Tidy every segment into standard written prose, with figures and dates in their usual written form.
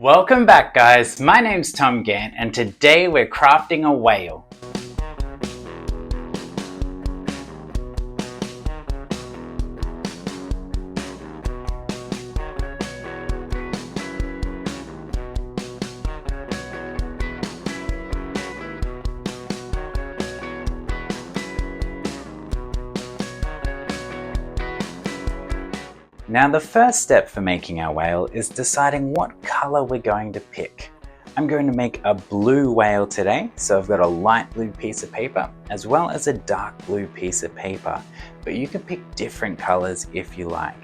Welcome back guys, my name's Tom Gant and today we're crafting a whale. Now the first step for making our whale is deciding what color we're going to pick. I'm going to make a blue whale today, so I've got a light blue piece of paper as well as a dark blue piece of paper, but you can pick different colors if you like.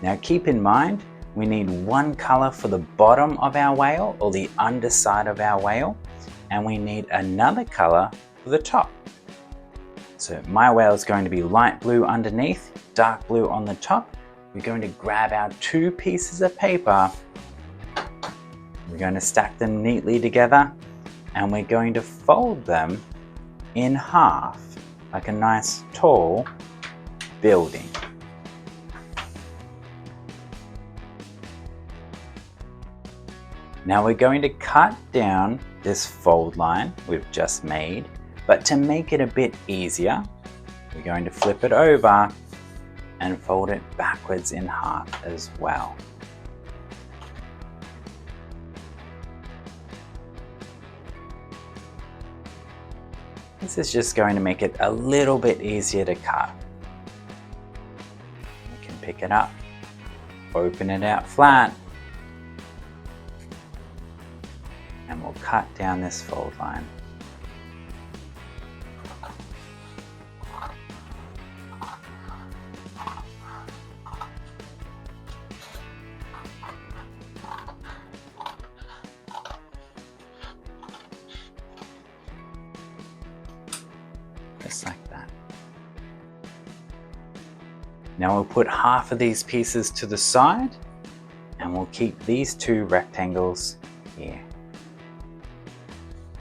Now keep in mind, we need one color for the bottom of our whale or the underside of our whale, and we need another color for the top. So my whale is going to be light blue underneath, dark blue on the top. We're going to grab our two pieces of paper, we're going to stack them neatly together, and we're going to fold them in half like a nice tall building. Now we're going to cut down this fold line we've just made, but to make it a bit easier, we're going to flip it over and fold it backwards in half as well. This is just going to make it a little bit easier to cut. You can pick it up, open it out flat, and we'll cut down this fold line. Just like that. Now we'll put half of these pieces to the side and we'll keep these two rectangles here.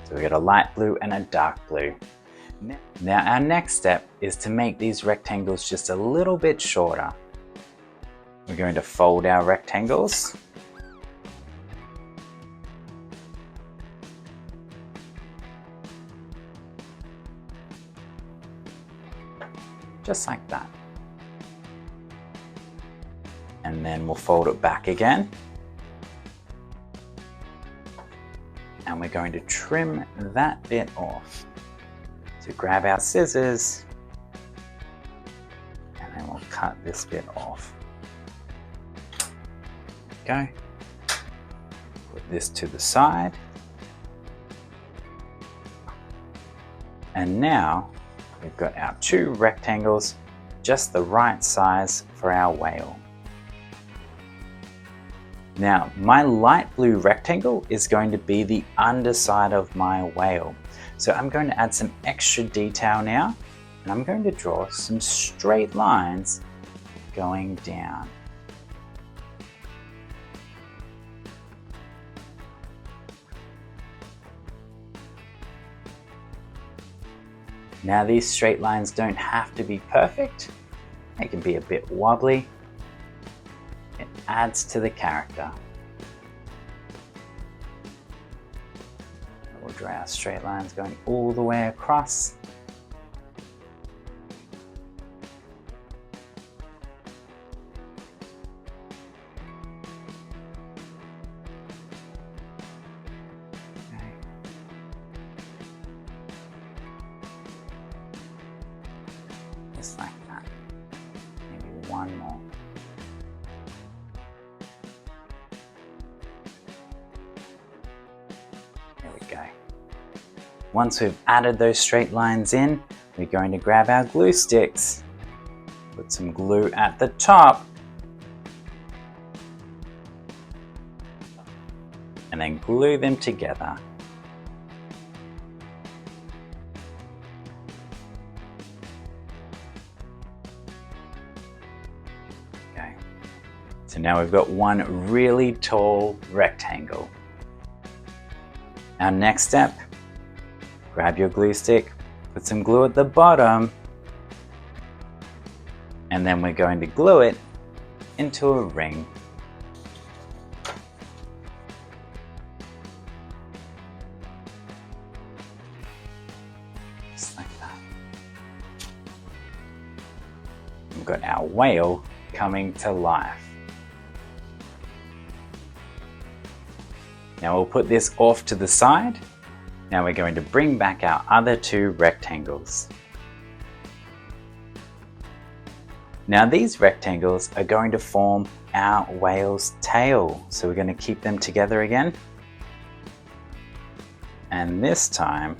So we've got a light blue and a dark blue. Now our next step is to make these rectangles just a little bit shorter. We're going to fold our rectangles. Just like that. And then we'll fold it back again. And we're going to trim that bit off. So grab our scissors and then we'll cut this bit off. Go. Put this to the side. And now we've got our two rectangles, just the right size for our whale. Now, my light blue rectangle is going to be the underside of my whale. So I'm going to add some extra detail now, and I'm going to draw some straight lines going down. Now these straight lines don't have to be perfect, they can be a bit wobbly. It adds to the character. We'll draw our straight lines going all the way across. Just like that. Maybe one more. There we go. Once we've added those straight lines in, we're going to grab our glue sticks, put some glue at the top, and then glue them together. So now we've got one really tall rectangle. Our next step, grab your glue stick, put some glue at the bottom, and then we're going to glue it into a ring. Just like that. We've got our whale coming to life. Now we'll put this off to the side. Now we're going to bring back our other two rectangles. Now these rectangles are going to form our whale's tail. So we're going to keep them together again. And this time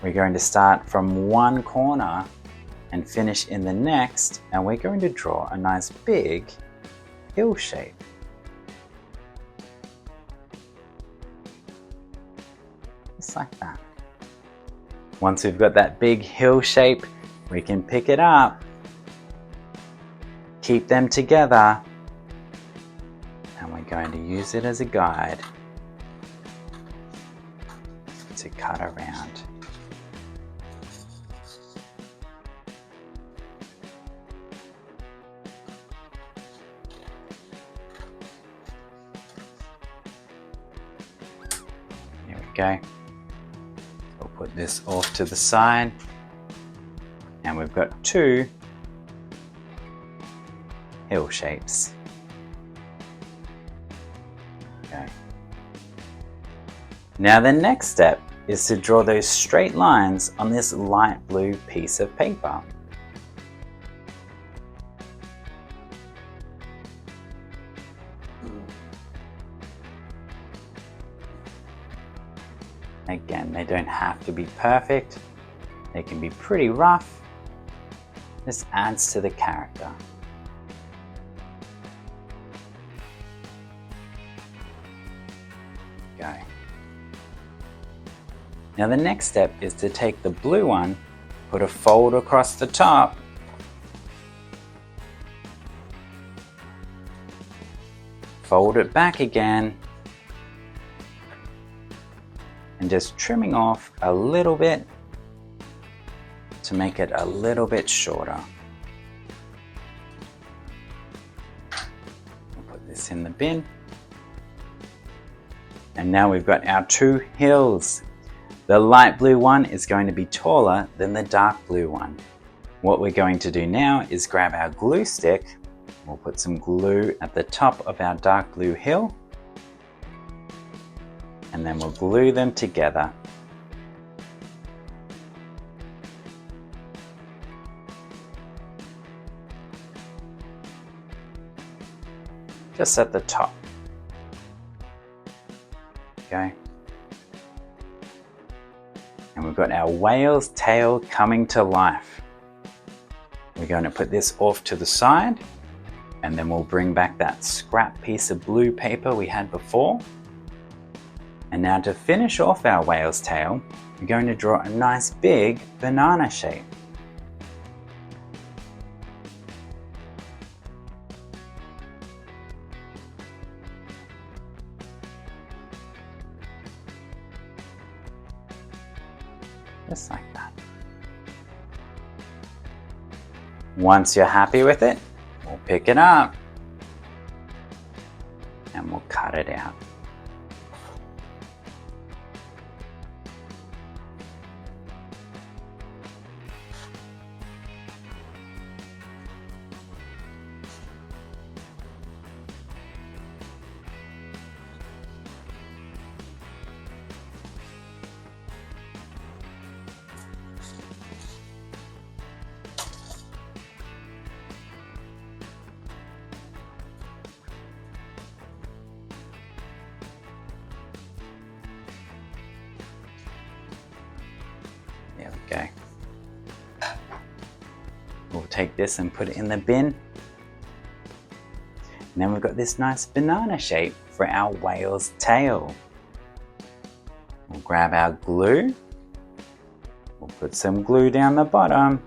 we're going to start from one corner and finish in the next, and we're going to draw a nice big hill shape. Just like that. Once we've got that big hill shape, we can pick it up, keep them together, and we're going to use it as a guide to cut around. There we go. We'll put this off to the side, and we've got two hill shapes. Okay. Now the next step is to draw those straight lines on this light blue piece of paper. Again, they don't have to be perfect. They can be pretty rough. This adds to the character. Go. Now the next step is to take the blue one, put a fold across the top, fold it back again, and just trimming off a little bit to make it a little bit shorter. We'll put this in the bin. And now we've got our two hills. The light blue one is going to be taller than the dark blue one. What we're going to do now is grab our glue stick. We'll put some glue at the top of our dark blue hill, and then we'll glue them together. Just at the top. Okay. And we've got our whale's tail coming to life. We're going to put this off to the side, and then we'll bring back that scrap piece of blue paper we had before. And now to finish off our whale's tail, we're going to draw a nice big banana shape. Just like that. Once you're happy with it, we'll pick it up and we'll cut it out. There we go. We'll take this and put it in the bin. And then we've got this nice banana shape for our whale's tail. We'll grab our glue. We'll put some glue down the bottom.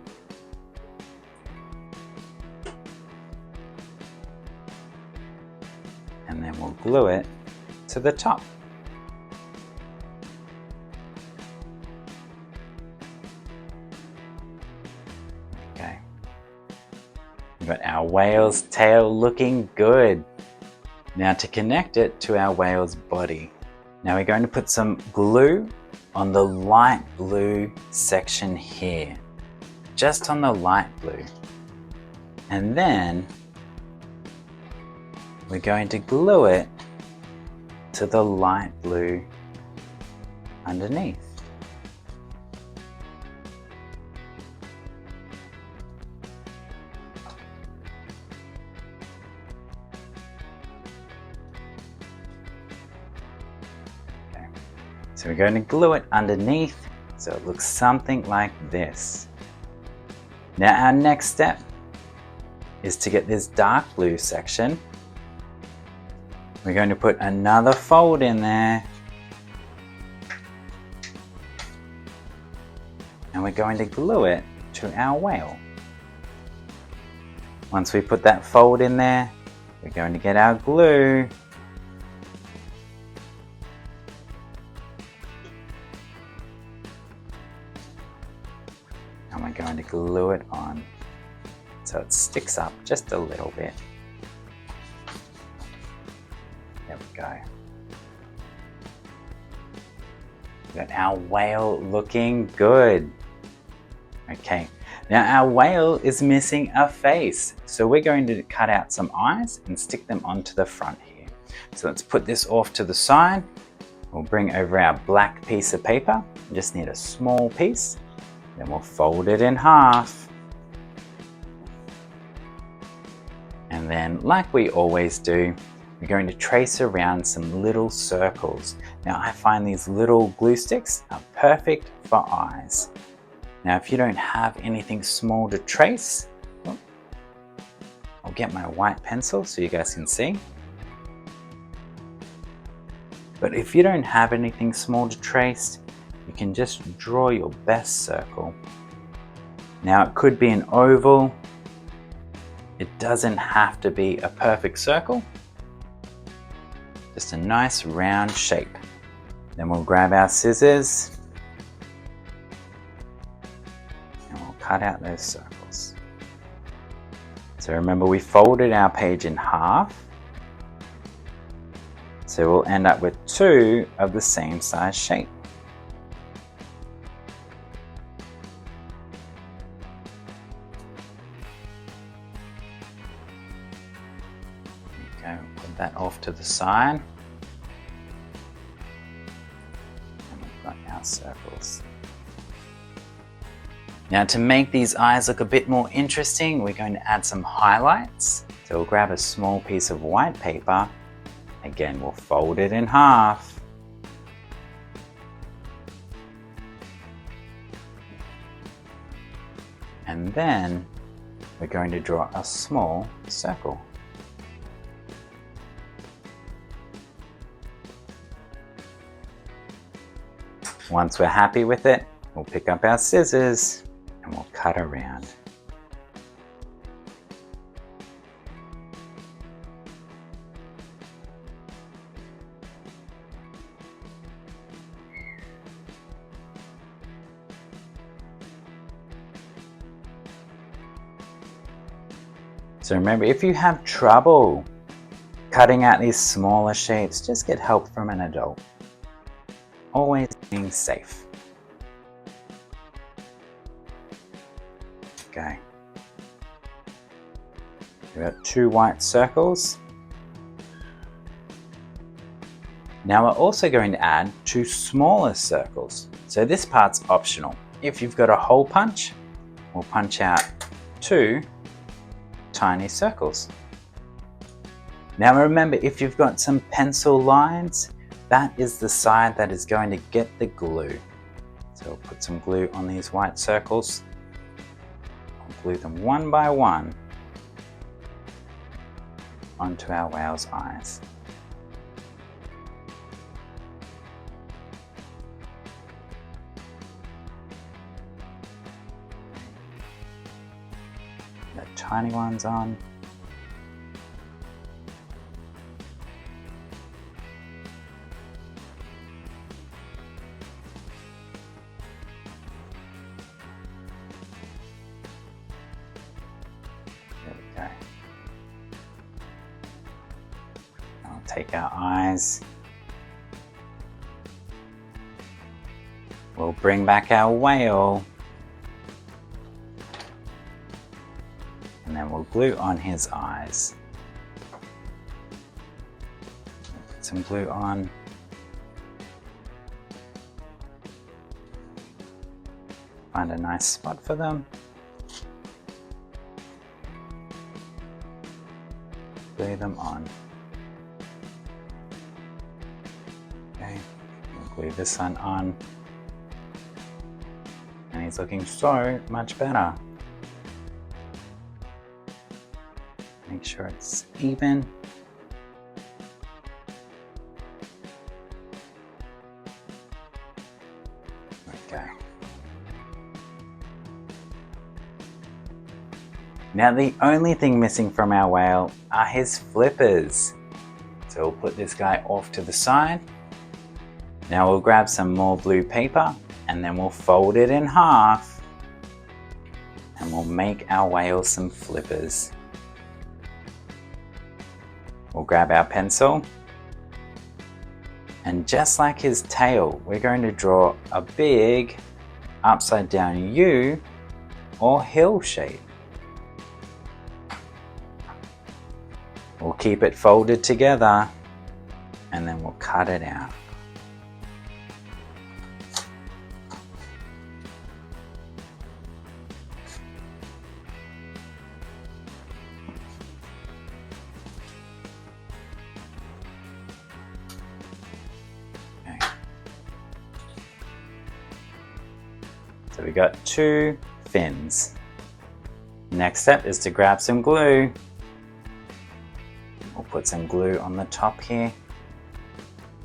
And then we'll glue it to the top. Okay. We've got our whale's tail looking good. Now to connect it to our whale's body, Now we're going to put some glue on the light blue section here, just on the light blue. And then we're going to glue it to the light blue underneath. So we're going to glue it underneath so it looks something like this. Now our next step is to get this dark blue section. We're going to put another fold in there. And we're going to glue it to our whale. Once we put that fold in there, we're going to get our glue. And we're going to glue it on so it sticks up just a little bit. There we go. Got our whale looking good. Okay, now our whale is missing a face, so we're going to cut out some eyes and stick them onto the front here. So let's put this off to the side. We'll bring over our black piece of paper. We just need a small piece. Then we'll fold it in half. And then, like we always do, we're going to trace around some little circles. Now I find these little glue sticks are perfect for eyes. Now if you don't have anything small to trace, I'll get my white pencil so you guys can see. But if you don't have anything small to trace, you can just draw your best circle. Now it could be an oval. It doesn't have to be a perfect circle. Just a nice round shape. Then we'll grab our scissors and we'll cut out those circles. So remember, we folded our page in half. So we'll end up with two of the same size shape. Okay, we'll put that off to the side. And we've got our circles. Now to make these eyes look a bit more interesting, we're going to add some highlights. So we'll grab a small piece of white paper. Again, we'll fold it in half. And then we're going to draw a small circle. Once we're happy with it, we'll pick up our scissors and we'll cut around. So remember, if you have trouble cutting out these smaller shapes, just get help from an adult. Always being safe. Okay. We've got two white circles. Now we're also going to add two smaller circles. So this part's optional. If you've got a hole punch, we'll punch out two tiny circles. Now remember, if you've got some pencil lines, that is the side that is going to get the glue. So we'll put some glue on these white circles. I'll glue them one by one onto our whale's eyes. The tiny ones on. There we go. I'll take our eyes We'll bring back our whale. And then we'll glue on his eyes. Put some glue on. Find a nice spot for them. Glue them on. Okay, we'll glue this one on. And he's looking so much better. Make sure it's even. Okay. Now the only thing missing from our whale are his flippers. So we'll put this guy off to the side. Now we'll grab some more blue paper and then we'll fold it in half. And we'll make our whale some flippers. We'll grab our pencil, and just like his tail, we're going to draw a big upside down U or hill shape. We'll keep it folded together and then we'll cut it out. So we got 2 fins. Next step is to grab some glue. We'll put some glue on the top here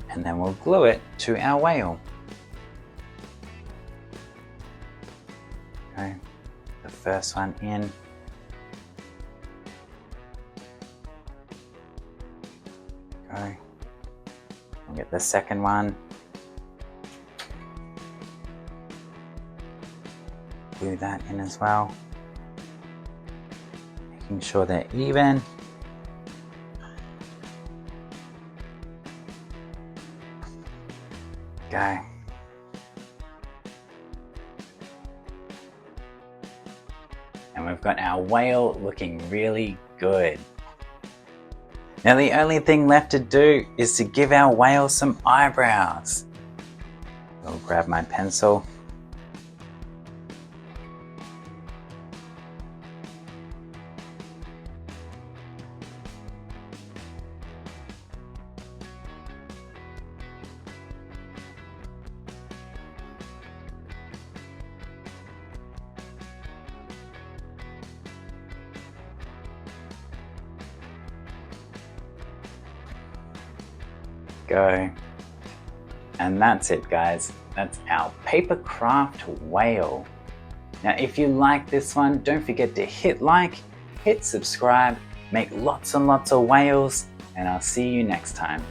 and then we'll glue it to our whale. Okay, the first one in. Okay, we'll get the second one. Glue that in as well, making sure they're even. Okay. And we've got our whale looking really good. Now the only thing left to do is to give our whale some eyebrows. I'll grab my pencil. Go. And that's it, guys. That's our paper craft whale. Now if you like this one, don't forget to hit like, hit subscribe, make lots and lots of whales, and I'll see you next time.